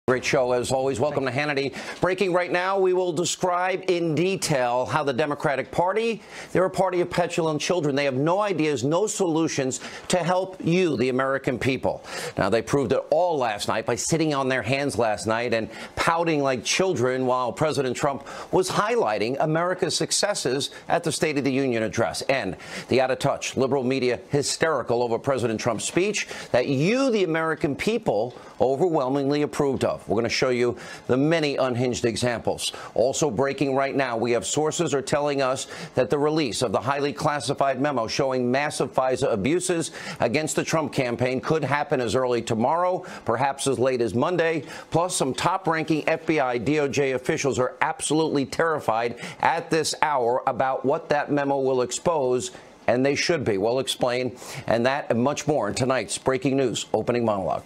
Great show, as always. Welcome to Hannity. Breaking right now, we will describe in detail how the Democratic Party, they're a party of petulant children. They have no ideas, no solutions to help you, the American people. Now, they proved it all last night by sitting on their hands last night and pouting like children while President Trump was highlighting America's successes at the State of the Union address. And the out-of-touch liberal media hysterical over President Trump's speech that you, the American people, overwhelmingly approved of. We're going to show you the many unhinged examples. Also breaking right now, we have sources are telling us that the release of the highly classified memo showing massive FISA abuses against the Trump campaign could happen as early tomorrow, perhaps as late as Monday. Plus, some top-ranking FBI, DOJ officials are absolutely terrified at this hour about what that memo will expose, and they should be. We'll explain, and that and much more in tonight's Breaking News Opening Monologue.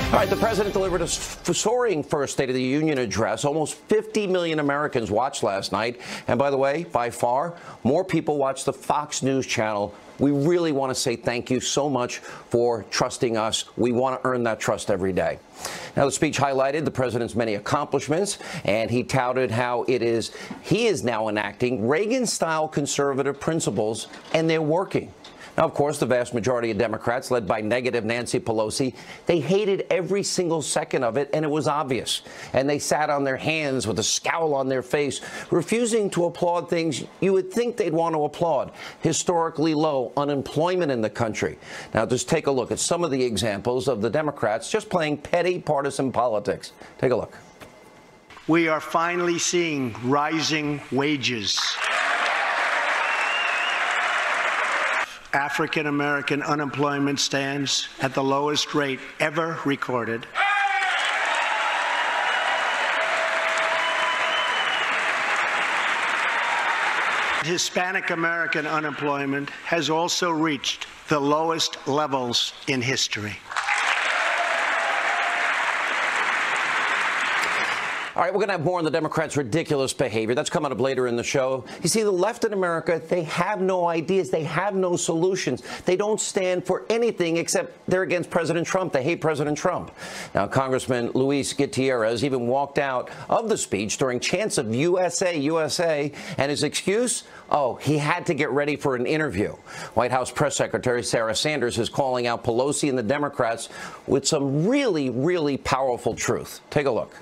All right, the president delivered a soaring first State of the Union address. Almost 50 million Americans watched last night. And by the way, by far, more people watched the Fox News channel. We really want to say thank you so much for trusting us. We want to earn that trust every day. Now, the speech highlighted the president's many accomplishments, and he touted how he is now enacting Reagan-style conservative principles, and they're working. Now, of course, the vast majority of Democrats, led by negative Nancy Pelosi, they hated every single second of it, and it was obvious. And they sat on their hands with a scowl on their face, refusing to applaud things you would think they'd want to applaud. Historically low unemployment in the country. Now, just take a look at some of the examples of the Democrats just playing petty partisan politics. Take a look. We are finally seeing rising wages. African-American unemployment stands at the lowest rate ever recorded. Hispanic American unemployment has also reached the lowest levels in history. All right, we're going to have more on the Democrats' ridiculous behavior. That's coming up later in the show. You see, the left in America, they have no ideas. They have no solutions. They don't stand for anything except they're against President Trump. They hate President Trump. Now, Congressman Luis Gutierrez even walked out of the speech during chants of USA, USA, and his excuse? Oh, he had to get ready for an interview. White House Press Secretary Sarah Sanders is calling out Pelosi and the Democrats with some really, really powerful truth. Take a look.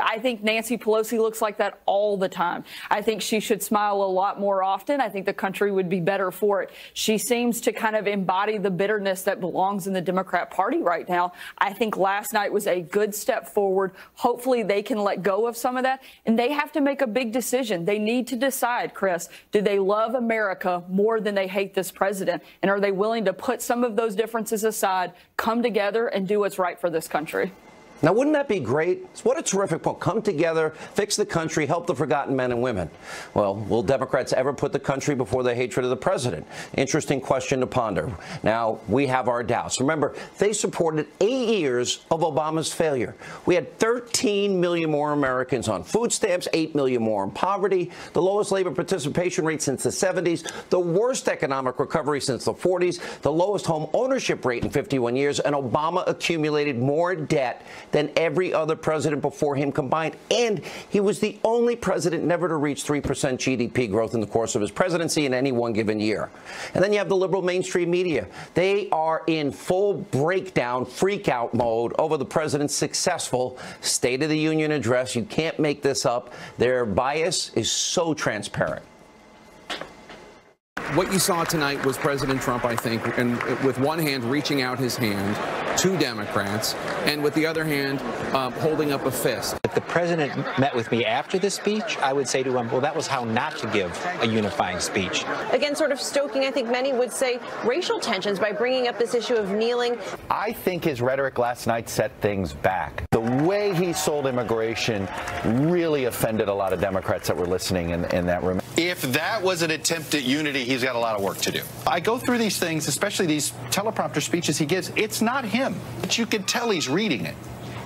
I think Nancy Pelosi looks like that all the time. I think she should smile a lot more often. I think the country would be better for it. She seems to kind of embody the bitterness that belongs in the Democrat Party right now. I think last night was a good step forward. Hopefully they can let go of some of that, and they have to make a big decision. They need to decide, Chris, do they love America more than they hate this president? And are they willing to put some of those differences aside, come together, and do what's right for this country? Now, wouldn't that be great? What a terrific point. Come together, fix the country, help the forgotten men and women. Well, will Democrats ever put the country before the hatred of the president? Interesting question to ponder. Now, we have our doubts. Remember, they supported 8 years of Obama's failure. We had 13 million more Americans on food stamps, 8 million more in poverty, the lowest labor participation rate since the 70s, the worst economic recovery since the 40s, the lowest home ownership rate in 51 years, and Obama accumulated more debt than every other president before him combined. And he was the only president never to reach 3% GDP growth in the course of his presidency in any one given year. And then you have the liberal mainstream media. They are in full breakdown, freak-out mode over the president's successful State of the Union address. You can't make this up. Their bias is so transparent. What you saw tonight was President Trump, I think, and with one hand reaching out his hand to Democrats, and with the other hand holding up a fist. If the president met with me after the speech, I would say to him, well, that was how not to give a unifying speech. Again, sort of stoking, I think many would say, racial tensions by bringing up this issue of kneeling. I think his rhetoric last night set things back. The way he sold immigration really offended a lot of Democrats that were listening in that room. If that was an attempt at unity, he's got a lot of work to do. I go through these things, especially these teleprompter speeches he gives. It's not him, but you can tell he's reading it.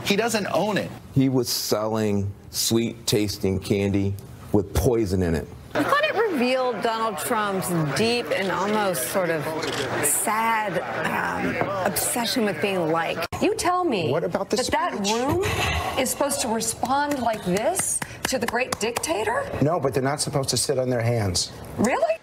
He doesn't own it. He was selling sweet-tasting candy with poison in it. I thought it revealed Donald Trump's deep and almost sort of sad obsession with being liked. You tell me what about the that room is supposed to respond like this to the great dictator? No, but they're not supposed to sit on their hands. Really?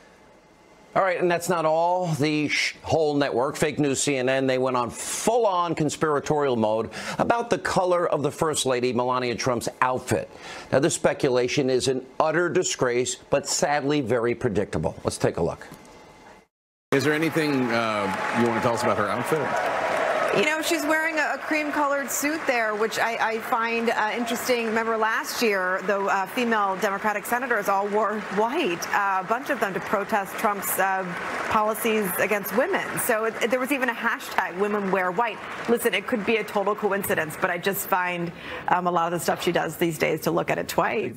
All right, and that's not all. The whole network, fake news CNN, they went on full-on conspiratorial mode about the color of the First Lady Melania Trump's outfit. Now, this speculation is an utter disgrace, but sadly very predictable. Let's take a look. Is there anything you want to tell us about her outfit? You know, she's wearing a cream-colored suit there, which I find interesting. Remember last year, the female Democratic senators all wore white, a bunch of them to protest Trump's policies against women. So there was even a hashtag, women wear white. Listen, it could be a total coincidence, but I just find a lot of the stuff she does these days to look at it twice.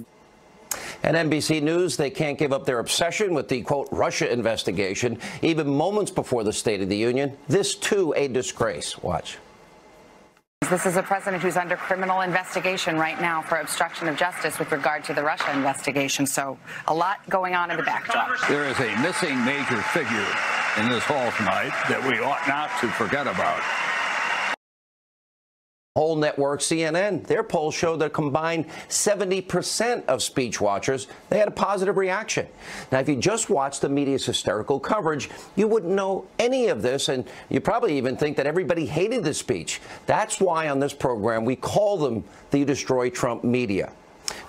And NBC News, they can't give up their obsession with the, quote, Russia investigation, even moments before the State of the Union. This, too, a disgrace. Watch. This is a president who's under criminal investigation right now for obstruction of justice with regard to the Russia investigation. So a lot going on in the backdrop. There is a missing major figure in this hall tonight that we ought not to forget about. Whole network, CNN, their poll showed that a combined 70% of speech watchers, they had a positive reaction. Now, if you just watched the media's hysterical coverage, you wouldn't know any of this, and you probably even think that everybody hated the speech. That's why on this program we call them the Destroy Trump media.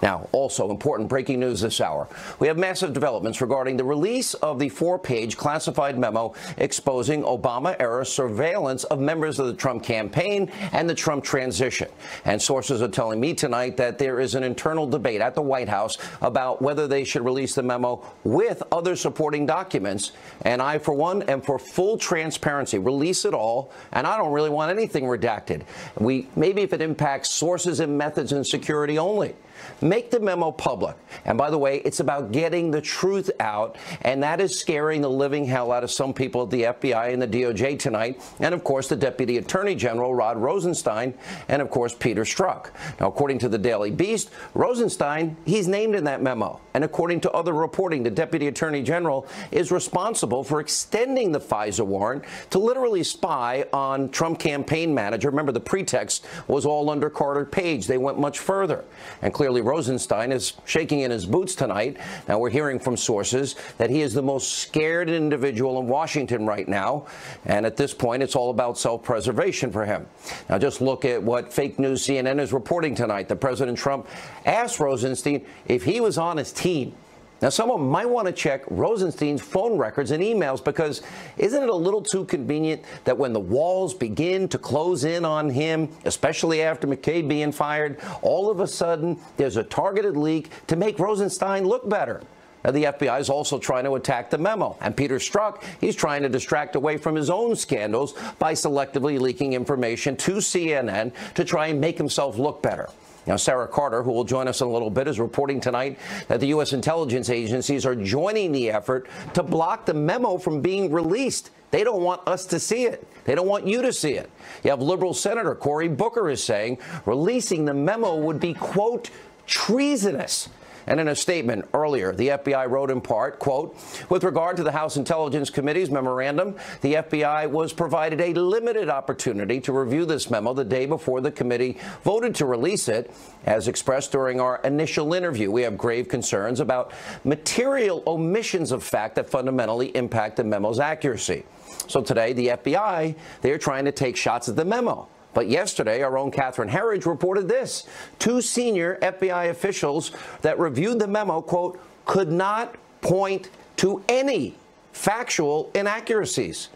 Now, also important breaking news this hour. We have massive developments regarding the release of the 4-page classified memo exposing Obama-era surveillance of members of the Trump campaign and the Trump transition. And sources are telling me tonight that there is an internal debate at the White House about whether they should release the memo with other supporting documents. And I, for one, am for full transparency. Release it all. And I don't really want anything redacted. Maybe if it impacts sources and methods and security only. Make the memo public. And by the way, it's about getting the truth out, and that is scaring the living hell out of some people at the FBI and the DOJ tonight, and of course the Deputy Attorney General Rod Rosenstein, and of course Peter Strzok. Now, according to the Daily Beast, Rosenstein, he's named in that memo, and according to other reporting, the Deputy Attorney General is responsible for extending the FISA warrant to literally spy on Trump campaign manager. Remember, the pretext was all under Carter Page. They went much further, and clearly Rosenstein is shaking in his boots tonight. Now, we're hearing from sources that he is the most scared individual in Washington right now. And at this point, it's all about self-preservation for him. Now, just look at what fake news CNN is reporting tonight. That President Trump asked Rosenstein if he was on his team. Now, someone might want to check Rosenstein's phone records and emails, because isn't it a little too convenient that when the walls begin to close in on him, especially after McCabe being fired, all of a sudden there's a targeted leak to make Rosenstein look better? Now, the FBI is also trying to attack the memo. And Peter Strzok, he's trying to distract away from his own scandals by selectively leaking information to CNN to try and make himself look better. Now, Sarah Carter, who will join us in a little bit, is reporting tonight that the U.S. intelligence agencies are joining the effort to block the memo from being released. They don't want us to see it. They don't want you to see it. You have liberal Senator Cory Booker is saying releasing the memo would be, quote, treasonous. And in a statement earlier, the FBI wrote in part, quote, with regard to the House Intelligence Committee's memorandum, the FBI was provided a limited opportunity to review this memo the day before the committee voted to release it. As expressed during our initial interview, we have grave concerns about material omissions of fact that fundamentally impact the memo's accuracy. So today, the FBI, they're trying to take shots at the memo. But yesterday, our own Catherine Herridge reported this. 2 senior FBI officials that reviewed the memo, quote, could not point to any factual inaccuracies.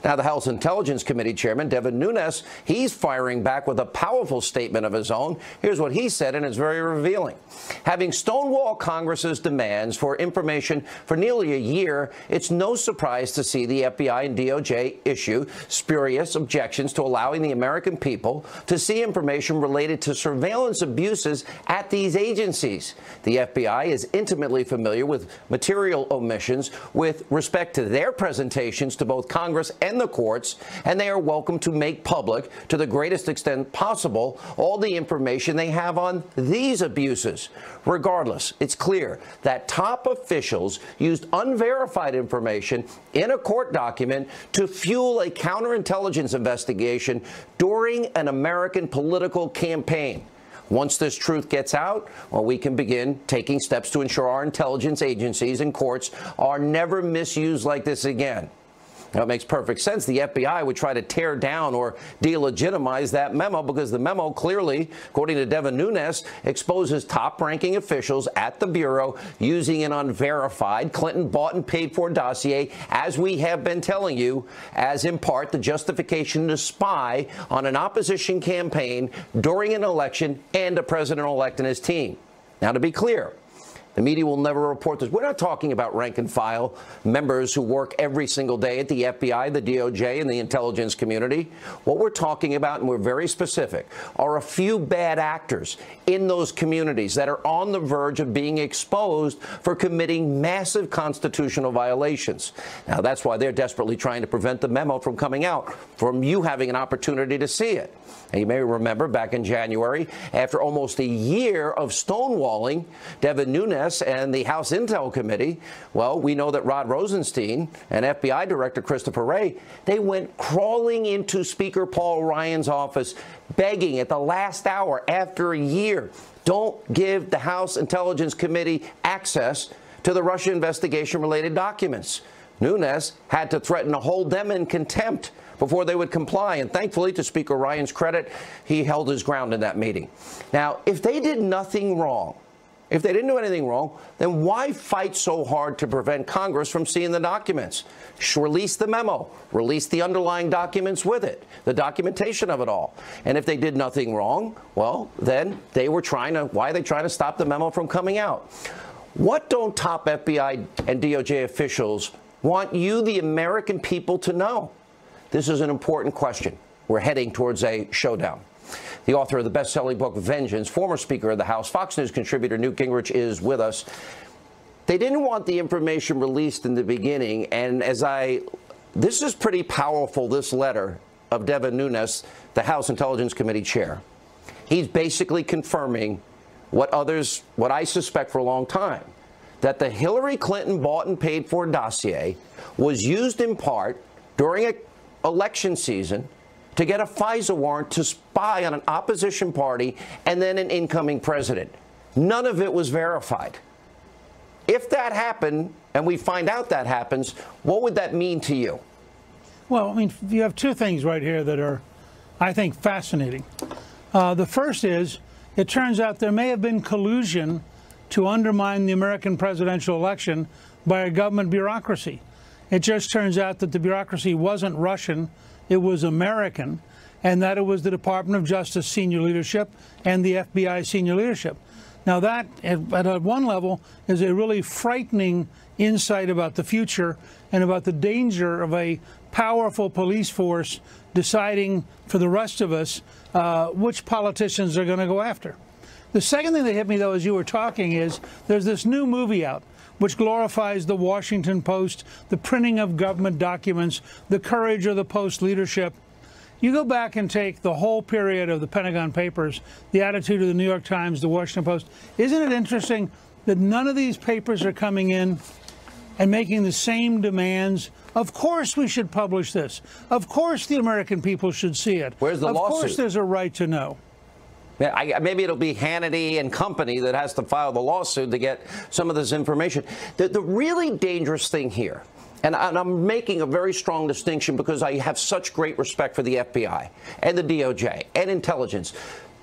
Now, the House Intelligence Committee Chairman, Devin Nunes, he's firing back with a powerful statement of his own. Here's what he said, and it's very revealing. Having stonewalled Congress's demands for information for nearly a year, it's no surprise to see the FBI and DOJ issue spurious objections to allowing the American people to see information related to surveillance abuses at these agencies. The FBI is intimately familiar with material omissions with respect to their presentations to both Congress and the courts, and they are welcome to make public, to the greatest extent possible, all the information they have on these abuses. Regardless, it's clear that top officials used unverified information in a court document to fuel a counterintelligence investigation during an American political campaign. Once this truth gets out, well, we can begin taking steps to ensure our intelligence agencies and courts are never misused like this again. Now, it makes perfect sense. The FBI would try to tear down or delegitimize that memo because the memo clearly, according to Devin Nunes, exposes top-ranking officials at the Bureau using an unverified Clinton bought and paid for dossier, as we have been telling you, as in part the justification to spy on an opposition campaign during an election and a president-elect and his team. Now, to be clear, the media will never report this. We're not talking about rank and file members who work every single day at the FBI, the DOJ, and the intelligence community. What we're talking about, and we're very specific, are a few bad actors in those communities that are on the verge of being exposed for committing massive constitutional violations. Now, that's why they're desperately trying to prevent the memo from coming out, from you having an opportunity to see it. And you may remember back in January, after almost a year of stonewalling Devin Nunes and the House Intel Committee, well, we know that Rod Rosenstein and FBI Director Christopher Wray, they went crawling into Speaker Paul Ryan's office, begging at the last hour after a year, don't give the House Intelligence Committee access to the Russia investigation-related documents. Nunes had to threaten to hold them in contempt before they would comply. And thankfully, to Speaker Ryan's credit, he held his ground in that meeting. Now, if they did nothing wrong, if they didn't do anything wrong, then why fight so hard to prevent Congress from seeing the documents? Just release the memo, release the underlying documents with it, the documentation of it all. And if they did nothing wrong, well, then they were why are they trying to stop the memo from coming out? What don't top FBI and DOJ officials want you, the American people, to know? This is an important question. We're heading towards a showdown. The author of the best-selling book, Vengeance, former Speaker of the House, Fox News contributor Newt Gingrich is with us. They didn't want the information released in the beginning, and this is pretty powerful, this letter of Devin Nunes, the House Intelligence Committee chair. He's basically confirming what I suspect for a long time, that the Hillary Clinton bought and paid for dossier was used in part during an election season to get a FISA warrant to spy on an opposition party and then an incoming president. None of it was verified. If that happened, and we find out that happens, what would that mean to you? Well, I mean, you have two things right here that are, I think, fascinating. The first is, it turns out there may have been collusion to undermine the American presidential election by a government bureaucracy. It just turns out that the bureaucracy wasn't Russian, it was American, and that it was the Department of Justice senior leadership and the FBI senior leadership. Now that, at one level, is a really frightening insight about the future and about the danger of a powerful police force deciding for the rest of us which politicians they're going to go after. The second thing that hit me, though, as you were talking, is there's this new movie out which glorifies the Washington Post, the printing of government documents, the courage of the Post leadership. You go back and take the whole period of the Pentagon Papers, the attitude of the New York Times, the Washington Post. Isn't it interesting that none of these papers are coming in and making the same demands? Of course we should publish this. Of course the American people should see it. Where's the lawsuit? Of course there's a right to know. Yeah, maybe it'll be Hannity and company that has to file the lawsuit to get some of this information. The really dangerous thing here, and I'm making a very strong distinction because I have such great respect for the FBI and the DOJ and intelligence,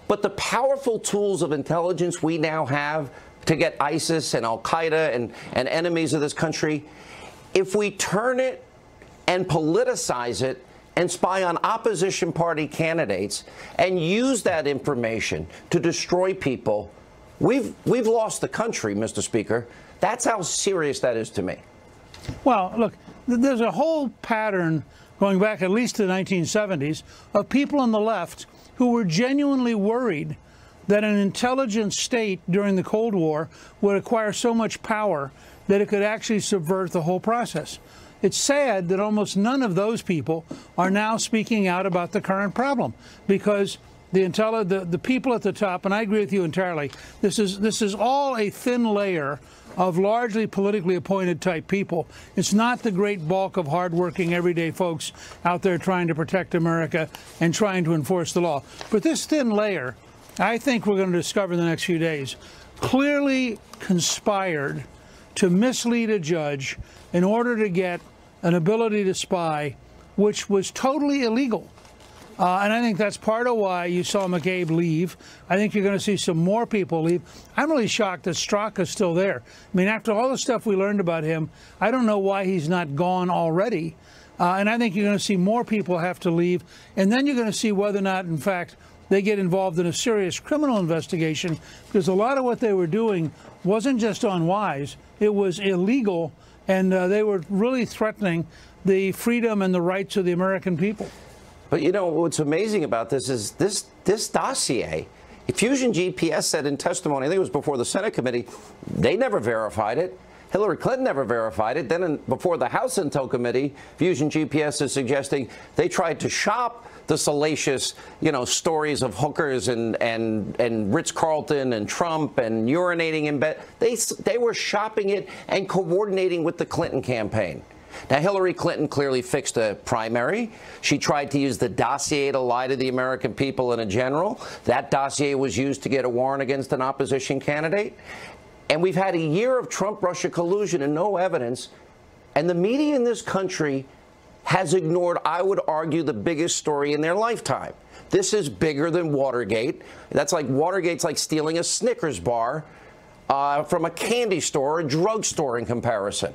but the powerful tools of intelligence we now have to get ISIS and Al-Qaeda and enemies of this country, if we turn it and politicize it and spy on opposition party candidates and use that information to destroy people, we've lost the country, Mr. Speaker. That's how serious that is to me. Well, look, there's a whole pattern going back at least to the 1970s of people on the left who were genuinely worried that an intelligent state during the Cold War would acquire so much power that it could actually subvert the whole process. it's sad that almost none of those people are now speaking out about the current problem, because the people at the top, and I agree with you entirely, this is all a thin layer of largely politically appointed type people. It's not the great bulk of hardworking everyday folks out there trying to protect America and trying to enforce the law. But this thin layer, I think we're going to discover in the next few days, clearly conspired to mislead a judge in order to get an ability to spy, which was totally illegal. And I think that's part of why you saw McCabe leave. I think you're going to see some more people leave. I'm really shocked that Strzok is still there. I mean, after all the stuff we learned about him, I don't know why he's not gone already. And I think you're going to see more people have to leave. And then you're going to see whether or not, in fact, they get involved in a serious criminal investigation, because a lot of what they were doing wasn't just unwise. It was illegal, and they were really threatening the freedom and the rights of the American people. But you know what's amazing about this is this dossier. Fusion GPS said in testimony, I think it was before the Senate committee, they never verified it. Hillary Clinton never verified it. Then before the House Intel Committee, Fusion GPS is suggesting they tried to shop the salacious, stories of hookers and Ritz-Carlton and Trump and urinating in bed. They were shopping it and coordinating with the Clinton campaign. Now, Hillary Clinton clearly fixed a primary. She tried to use the dossier to lie to the American people in general. That dossier was used to get a warrant against an opposition candidate. And we've had a year of Trump-Russia collusion and no evidence. And the media in this country has ignored, I would argue, the biggest story in their lifetime. This is bigger than Watergate. That's like Watergate's like stealing a Snickers bar from a candy store or a drugstore in comparison.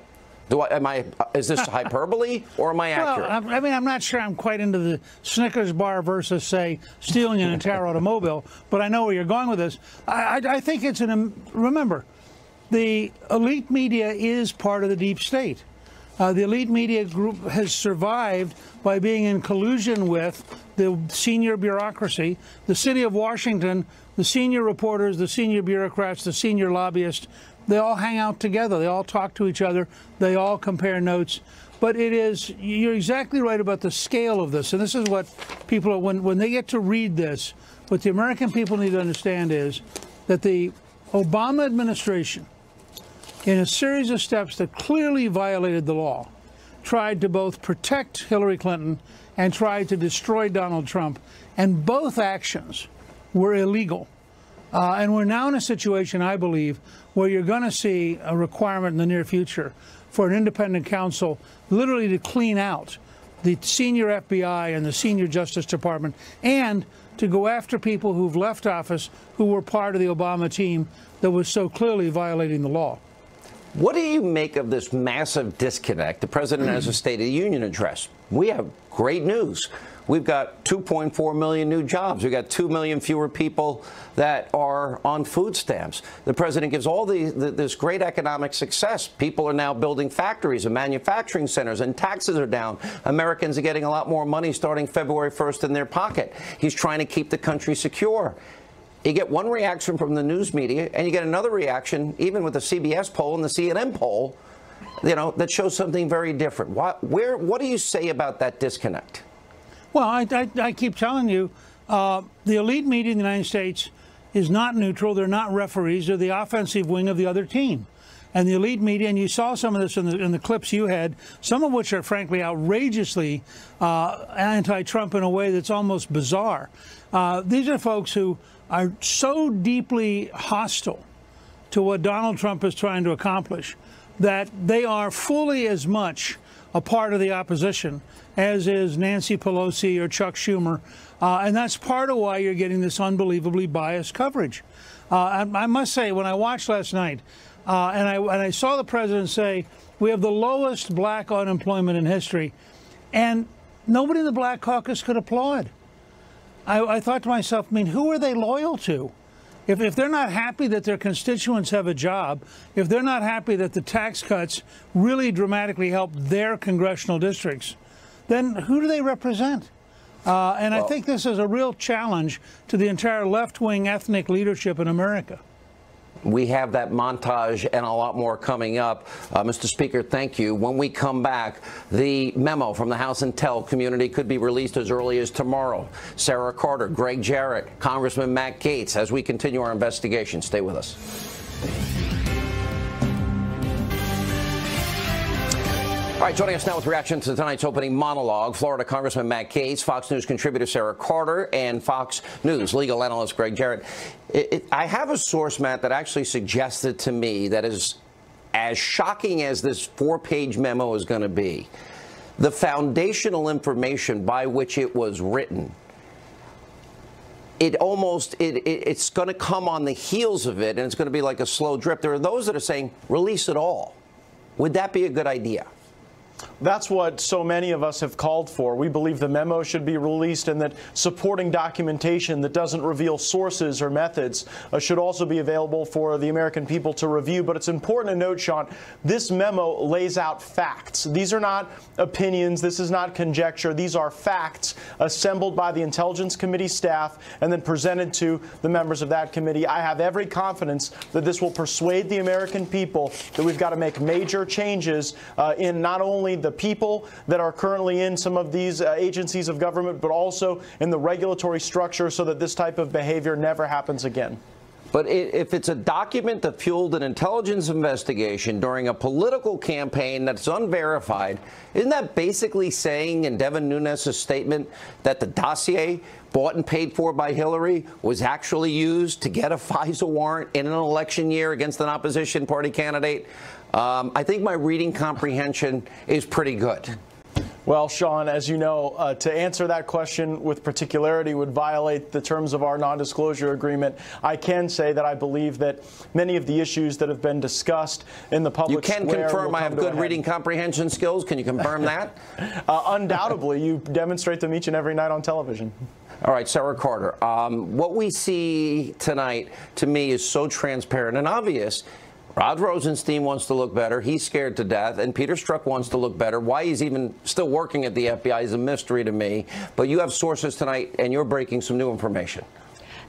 Is this hyperbole or am I accurate? Well, I mean, I'm not sure I'm quite into the Snickers bar versus, say, stealing an entire automobile, but I know where you're going with this. I think it's remember, the elite media is part of the deep state. The elite media group has survived by being in collusion with the senior bureaucracy, the city of Washington, the senior reporters, the senior bureaucrats, the senior lobbyists. They all hang out together. They all talk to each other. They all compare notes. But you're exactly right about the scale of this. And this is what people, when they get to read this, what the American people need to understand is that the Obama administration, in a series of steps that clearly violated the law, tried to both protect Hillary Clinton and tried to destroy Donald Trump. And both actions were illegal. And we're now in a situation, I believe, where you're going to see a requirement in the near future for an independent counsel literally to clean out the senior FBI and the senior Justice Department, and to go after people who've left office who were part of the Obama team that was so clearly violating the law. What do you make of this massive disconnect? The president has a State of the Union address. We have great news. We've got 2.4 million new jobs. We've got 2 million fewer people that are on food stamps. The president gives all this great economic success. People are now building factories and manufacturing centers, and taxes are down. Americans are getting a lot more money starting February 1st in their pocket. He's trying to keep the country secure. You get one reaction from the news media, and you get another reaction, even with the CBS poll and the CNN poll, that shows something very different. What do you say about that disconnect? Well, I keep telling you, the elite media in the United States is not neutral. They're not referees. They're the offensive wing of the other team. And the elite media, and you saw some of this in the clips you had, some of which are frankly outrageously anti-Trump in a way that's almost bizarre. These are folks who are so deeply hostile to what Donald Trump is trying to accomplish that they are fully as much a part of the opposition as is Nancy Pelosi or Chuck Schumer. And that's part of why you're getting this unbelievably biased coverage. I must say, when I watched last night, and I saw the president say, we have the lowest black unemployment in history, and nobody in the Black Caucus could applaud. I thought to myself, I mean, who are they loyal to? If they're not happy that their constituents have a job, if they're not happy that the tax cuts really dramatically help their congressional districts, then who do they represent? I think this is a real challenge to the entire left-wing ethnic leadership in America. We have that montage and a lot more coming up. Mr. Speaker, thank you. When we come back, the memo from the House Intel community could be released as early as tomorrow. Sarah Carter, Greg Jarrett, Congressman Matt Gaetz, as we continue our investigation. Stay with us. All right, joining us now with reaction to tonight's opening monologue, Florida Congressman Matt Gaetz, Fox News contributor Sarah Carter, and Fox News legal analyst Greg Jarrett. I have a source, Matt, that actually suggested to me that is as shocking as this 4-page memo is going to be, the foundational information by which it was written, it's going to come on the heels of it, and it's going to be like a slow drip. There are those that are saying, release it all. Would that be a good idea? That's what so many of us have called for. We believe the memo should be released and that supporting documentation that doesn't reveal sources or methods should also be available for the American people to review. But it's important to note, Sean, this memo lays out facts. These are not opinions. This is not conjecture. These are facts assembled by the Intelligence Committee staff and then presented to the members of that committee. I have every confidence that this will persuade the American people that we've got to make major changes in not only the people that are currently in some of these agencies of government, but also in the regulatory structure so that this type of behavior never happens again. But if it's a document that fueled an intelligence investigation during a political campaign that's unverified, isn't that basically saying in Devin Nunes' statement that the dossier bought and paid for by Hillary was actually used to get a FISA warrant in an election year against an opposition party candidate? I think my reading comprehension is pretty good. Well, Sean, as you know, to answer that question with particularity would violate the terms of our non-disclosure agreement. I can say that I believe that many of the issues that have been discussed in the public square You can confirm I have good reading comprehension skills. Can you confirm that? Undoubtedly. You demonstrate them each and every night on television. All right, Sarah Carter. What we see tonight, to me, is so transparent and obvious. Rod Rosenstein wants to look better. He's scared to death. And Peter Strzok wants to look better. Why he's even still working at the FBI is a mystery to me. But you have sources tonight, and you're breaking some new information.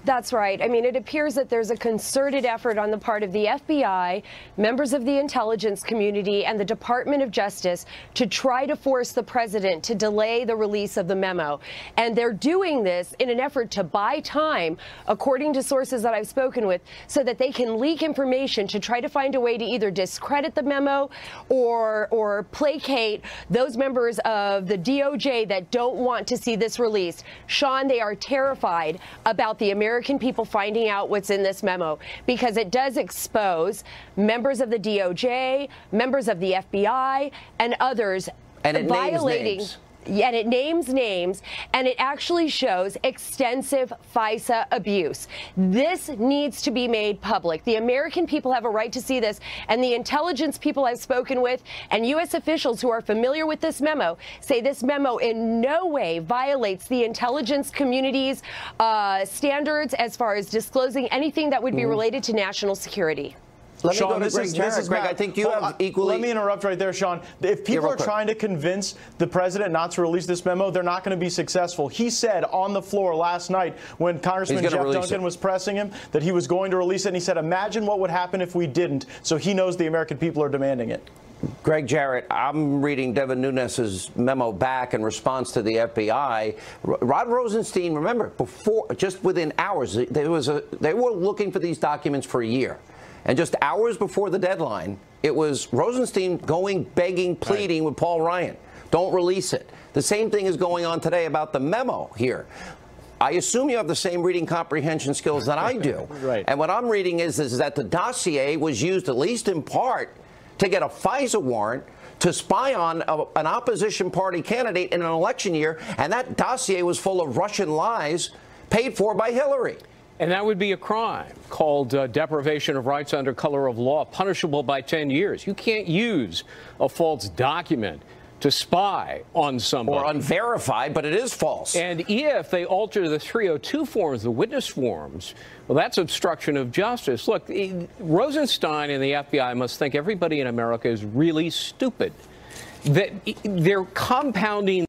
That's right. I mean, it appears that there's a concerted effort on the part of the FBI, members of the intelligence community, and the Department of Justice to try to force the president to delay the release of the memo. And they're doing this in an effort to buy time, according to sources that I've spoken with, so that they can leak information to try to find a way to either discredit the memo or placate those members of the DOJ that don't want to see this released. Sean, they are terrified about the American people finding out what's in this memo because it does expose members of the DOJ, members of the FBI, and others violating. And it names names, and it actually shows extensive FISA abuse. This needs to be made public. The American people have a right to see this, and the intelligence people I've spoken with and U.S. officials who are familiar with this memo say this memo in no way violates the intelligence community's standards as far as disclosing anything that would be related to national security. Sean, this is Greg, I think you have equally. Let me interrupt right there, Sean. If people are trying to convince the president not to release this memo, they're not going to be successful. He said on the floor last night when Congressman Jeff Duncan was pressing him that he was going to release it, and he said, imagine what would happen if we didn't. So he knows the American people are demanding it. Greg Jarrett, I'm reading Devin Nunes' memo back in response to the FBI. Rod Rosenstein, remember, just within hours, they were looking for these documents for a year. And just hours before the deadline, it was Rosenstein going, begging, pleading with Paul Ryan. Don't release it. The same thing is going on today about the memo here. I assume you have the same reading comprehension skills that I do. Right. And what I'm reading is that the dossier was used, at least in part, to get a FISA warrant to spy on an opposition party candidate in an election year. And that dossier was full of Russian lies paid for by Hillary. And that would be a crime called deprivation of rights under color of law, punishable by 10 years. You can't use a false document to spy on somebody. Or unverified, but it is false. And if they alter the 302 forms, the witness forms, well, that's obstruction of justice. Look, Rosenstein and the FBI must think everybody in America is really stupid. That they're compounding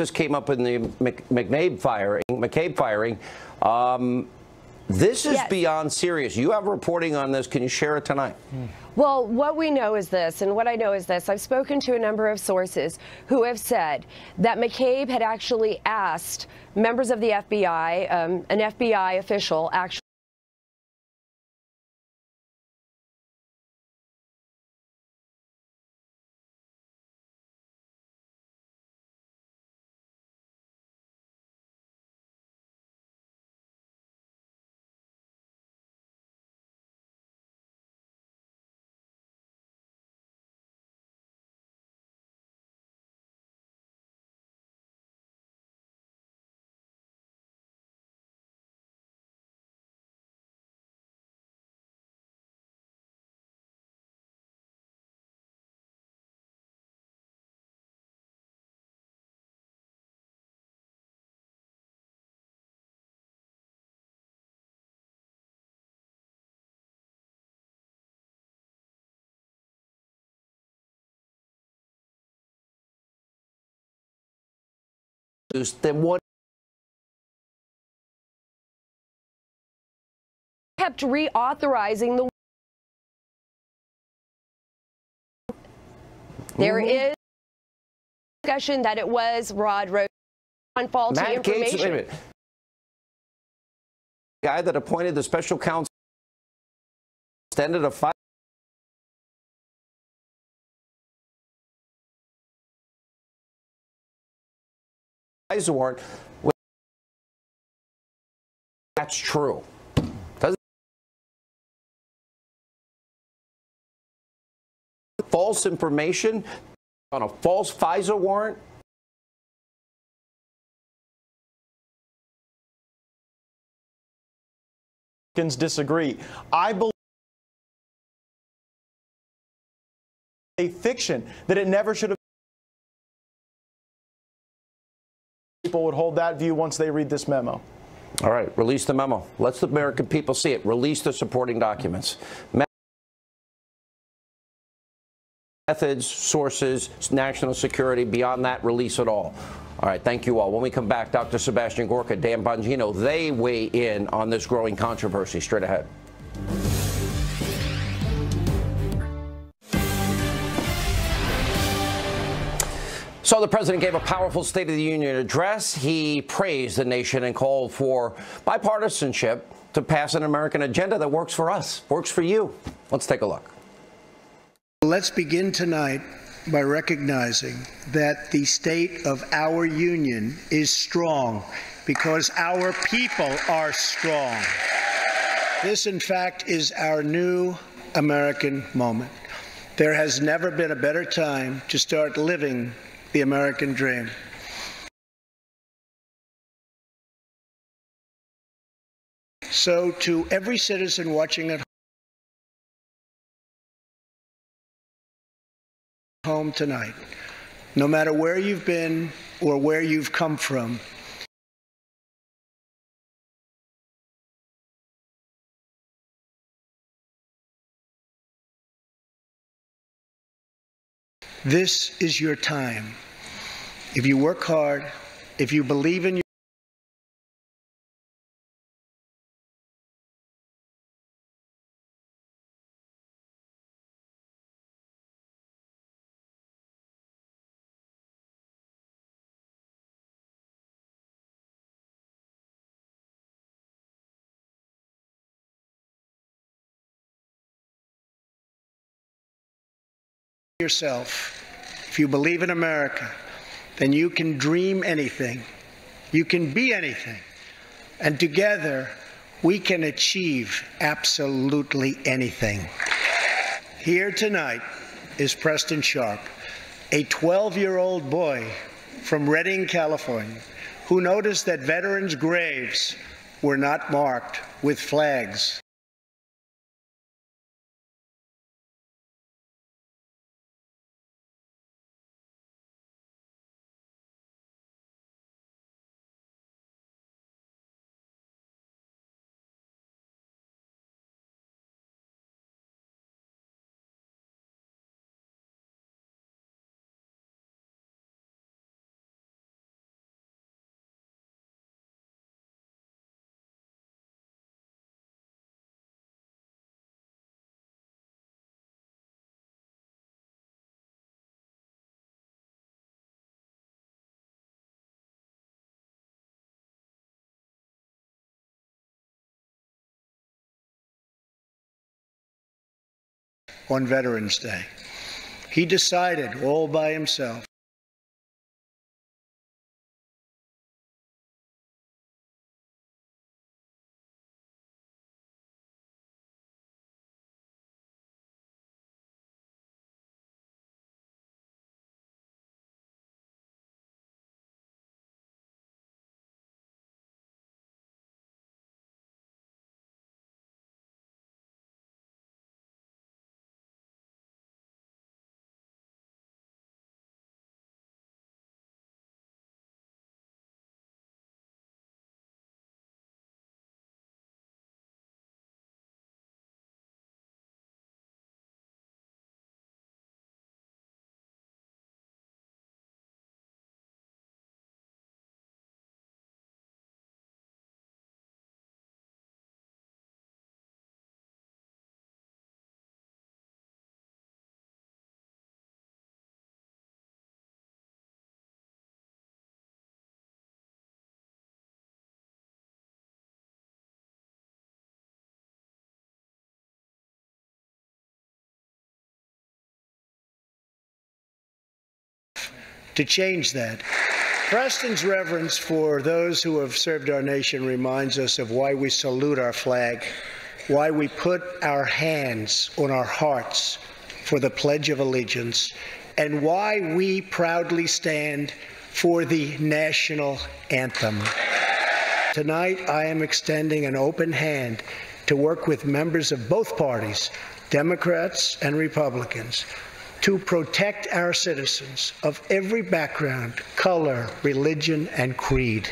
This came up in the McCabe firing. This is beyond serious. You have reporting on this. Can you share it tonight? Well, what we know is this, and what I know is this. I've spoken to a number of sources who have said that McCabe had actually asked members of the FBI, an FBI official actually then what? kept reauthorizing the. There is discussion that it was Rod Rosen on faulty information. Gates, wait a minute. The guy that appointed the special counsel extended a FISA warrant. That's true. False information on a false FISA warrant? Disagree. I believe a fiction that it never should have. People would hold that view once they read this memo. All right, release the memo. Let the American people see it. Release the supporting documents. Methods, sources, national security, beyond that, release it all. All right, thank you all. When we come back, Dr. Sebastian Gorka, Dan Bongino, they weigh in on this growing controversy. Straight ahead. So the president gave a powerful State of the Union address. He praised the nation and called for bipartisanship to pass an American agenda that works for us, works for you. Let's take a look. Let's begin tonight by recognizing that the state of our union is strong because our people are strong. This, in fact, is our new American moment. There has never been a better time to start living the American dream. So, to every citizen watching at home tonight, no matter where you've been or where you've come from, this is your time. If you work hard, if you believe in yourself, if you believe in America, then you can dream anything. You can be anything. And together, we can achieve absolutely anything. Here tonight is Preston Sharp, a 12-year-old boy from Redding, California, who noticed that veterans' graves were not marked with flags. on Veterans Day. He decided all by himself to change that. Preston's reverence for those who have served our nation reminds us of why we salute our flag, why we put our hands on our hearts for the Pledge of Allegiance, and why we proudly stand for the national anthem. Tonight, I am extending an open hand to work with members of both parties, Democrats and Republicans, to protect our citizens of every background, color, religion, and creed.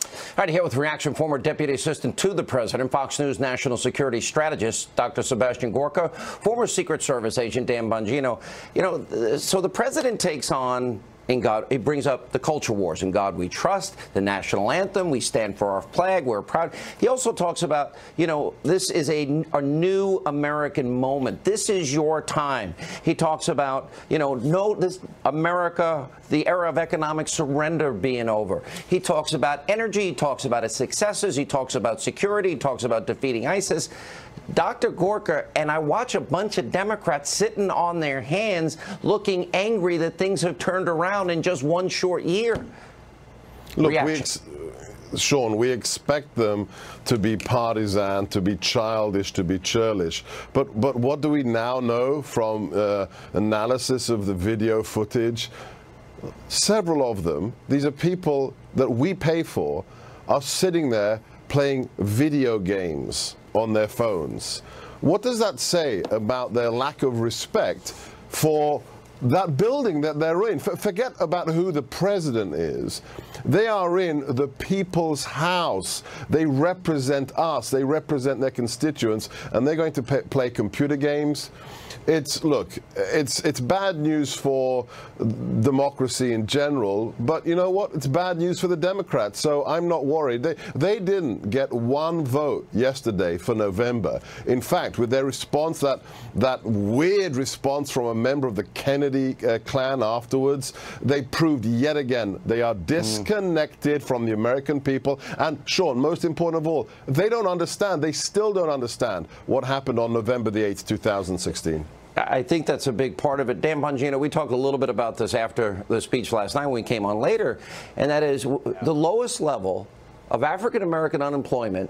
All right, here with reaction, former Deputy Assistant to the President, Fox News National Security Strategist, Dr. Sebastian Gorka, former Secret Service agent Dan Bongino. You know, so the President takes on in God, it brings up the culture wars. In God we trust, the national anthem, we stand for our flag, we're proud. He also talks about, you know, this is a new American moment. This is your time. He talks about, you know, this America, the era of economic surrender being over. He talks about energy, he talks about its successes, he talks about security, he talks about defeating ISIS. Dr. Gorka, and I watch a bunch of Democrats sitting on their hands looking angry that things have turned around in just one short year. Look, Sean, we expect them to be partisan, to be childish, to be churlish. But what do we now know from analysis of the video footage? Several of them, these are people that we pay for, are sitting there playing video games on their phones. What does that say about their lack of respect for that building that they're in? Forget about who the president is. They are in the people's house. They represent us. They represent their constituents, and they're going to play computer games. Look, it's bad news for democracy in general, but you know what? It's bad news for the Democrats, so I'm not worried. They didn't get one vote yesterday for November. In fact, with their response, that weird response from a member of the Kennedy clan afterwards, they proved yet again they are disconnected from the American people. And Sean, most important of all, they don't understand. They still don't understand what happened on November the 8th, 2016. I think that's a big part of it. Dan Bongino, we talked a little bit about this after the speech last night when we came on later, and that is the lowest level of African-American unemployment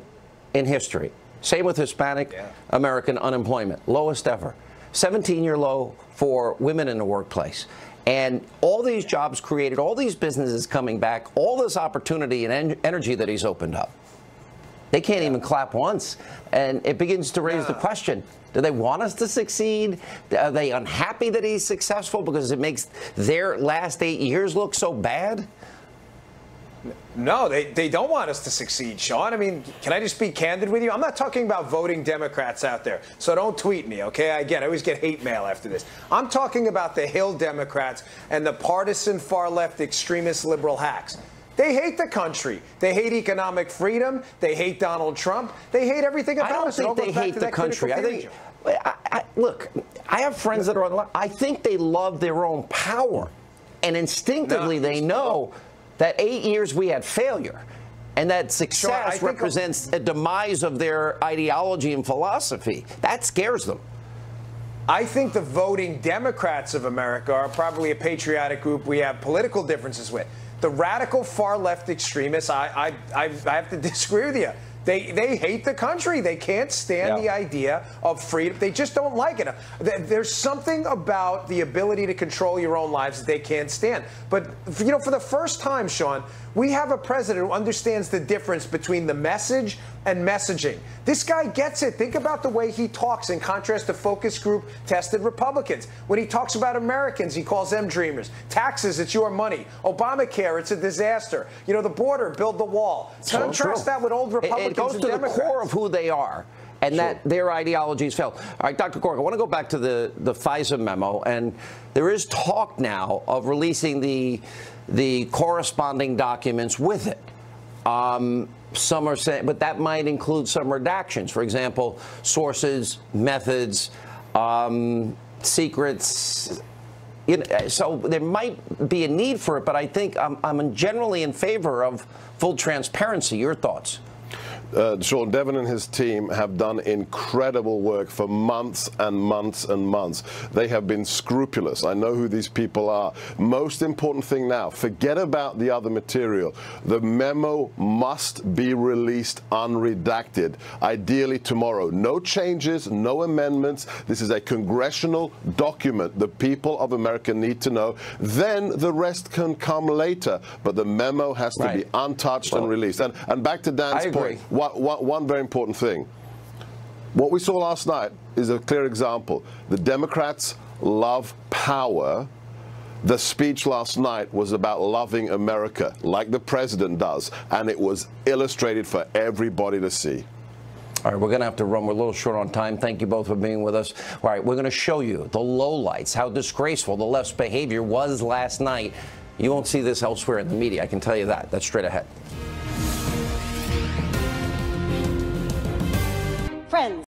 in history. Same with Hispanic American unemployment, lowest ever. 17-year low for women in the workplace. And all these jobs created, all these businesses coming back, all this opportunity and energy that he's opened up. They can't even clap once. And it begins to raise the question, do they want us to succeed? Are they unhappy that he's successful because it makes their last 8 years look so bad? No, they don't want us to succeed, Sean. I mean, can I just be candid with you? I'm not talking about voting Democrats out there, so don't tweet me, okay? Again, I always get hate mail after this. I'm talking about the Hill Democrats and the partisan far-left extremist liberal hacks. They hate the country. They hate economic freedom. They hate Donald Trump. They hate everything about us. I don't think they hate the country. Look, I have friends that are on the left. I think they love their own power. And instinctively they know that 8 years we had failure. and that success represents a demise of their ideology and philosophy. That scares them. I think the voting Democrats of America are probably a patriotic group we have political differences with. The radical far-left extremists, I have to disagree with you. They hate the country. They can't stand the idea of freedom. They just don't like it. There's something about the ability to control your own lives that they can't stand. But, you know, for the first time, Sean, we have a president who understands the difference between the message and messaging. This guy gets it. Think about the way he talks in contrast to focus group tested Republicans. When he talks about Americans, he calls them dreamers. Taxes, it's your money. Obamacare, it's a disaster. You know, the border, build the wall. Contrast that with old Republicans. It goes to the core of who they are, and that their ideologies fail. All right, Dr. Cork, I want to go back to the FISA memo, and there is talk now of releasing the corresponding documents with it. Some are saying, but that might include some redactions. For example, sources, methods, secrets. You know, so there might be a need for it, but I think I'm generally in favor of full transparency. Your thoughts? Sean, Devin and his team have done incredible work for months and months and months. They have been scrupulous. I know who these people are. Most important thing now, forget about the other material. The memo must be released unredacted, ideally tomorrow. No changes, no amendments. This is a congressional document the people of America need to know. Then the rest can come later. But the memo has to be untouched and released. And back to Dan's point. One very important thing. What we saw last night is a clear example. The Democrats love power. The speech last night was about loving America, like the president does, and it was illustrated for everybody to see. All right, we're going to have to run. We're a little short on time. Thank you both for being with us. All right, we're going to show you the lowlights, how disgraceful the left's behavior was last night. You won't see this elsewhere in the media, I can tell you that. That's straight ahead. Friends.